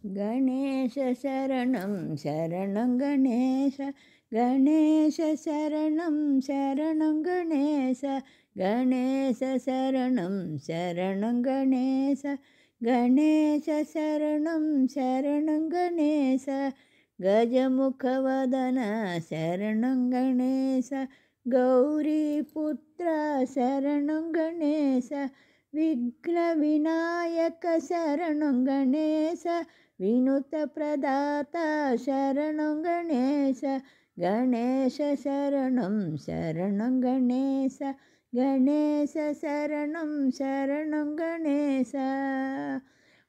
गणेश शरणं शरणं गणेश गणेश शरणं शरणं गणेश गणेश शरणं शरणं गणेश गणेश शरणं शरणं गणेश गजमुखवदन शरणं गणेश गौरीपुत्र शरणं गणेश विघ्नविनायक शरणं गणेश विनुतप्रदाता शरणं गणेश गणेश शरणं शरणं गणेश गणेश शरणं शरणं गणेश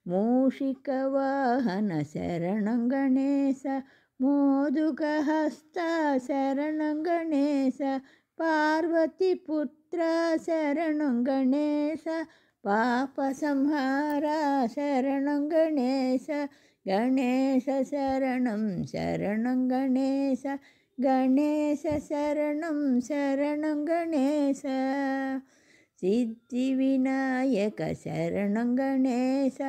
मूषिकवाहन शरणं गणेश मोदुकहस्त शरणं गणेश पार्वतीपुत्र शरणं गणेश पापसंहारा शरणं गणेश गणेश शरणं शरणं गणेश गणेश शरणं शरणं गणेश सिद्धिविनायक शरणं गणेश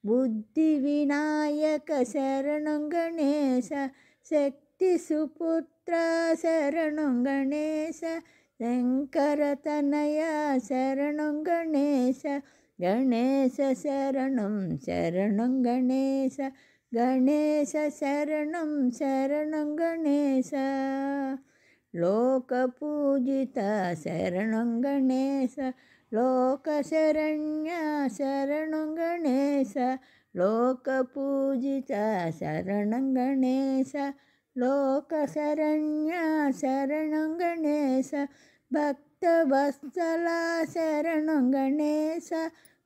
बुद्धिविनायक शरणं गणेश शक्तिसुपुत्र शरणं गणेश शङ्करतनया शरणं गणेश गणेश शरणं शरणं गणेश गणेश शरणं शरणं गणेश लोकपूजित शरणं गणेश लोकशरण्य शरणं गणेश लोकपूजित शरणं गणेश लोकशरण्य शरणं गणेश भक्तवत्सला शरणं गणेश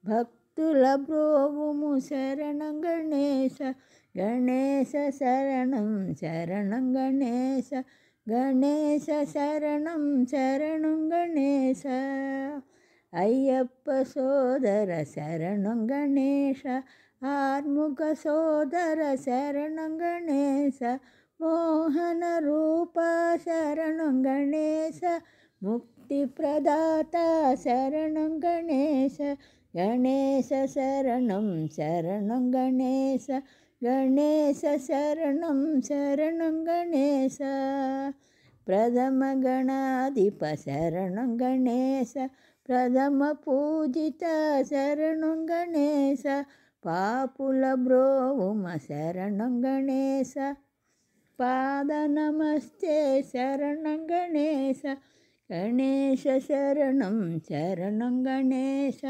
भक्तुलब्रोवुमु शरणं गणेश गणेश शरणं शरणं गणेश गणेश शरणं शरणं गणेश अय्यप्प सोदर शरणं गणेश आर्मुख सोदर शरणं गणेश मोहनरूप शरणं गणेश मुक्तिप्रदाता शरणं गणेश गणेश शरणं शरणं गणेश गणेश शरणं शरणं गणेश प्रथम गणाधिप शरणं गणेश प्रथम पूजित शरणं गणेश पापुलब्रोवुम शरणं गणेश पादनमस्ते शरणं गणेश गणेश शरणं शरणं गणेश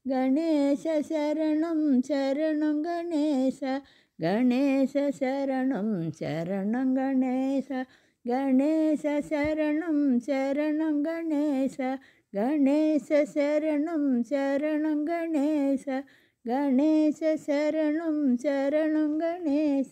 गणेश शरणं शरणं गणेश गणेश शरणं शरणं गणेश गणेश शरणं शरणं गणेश गणेश शरणं शरणं गणेश गणेश शरणं शरणं गणेश।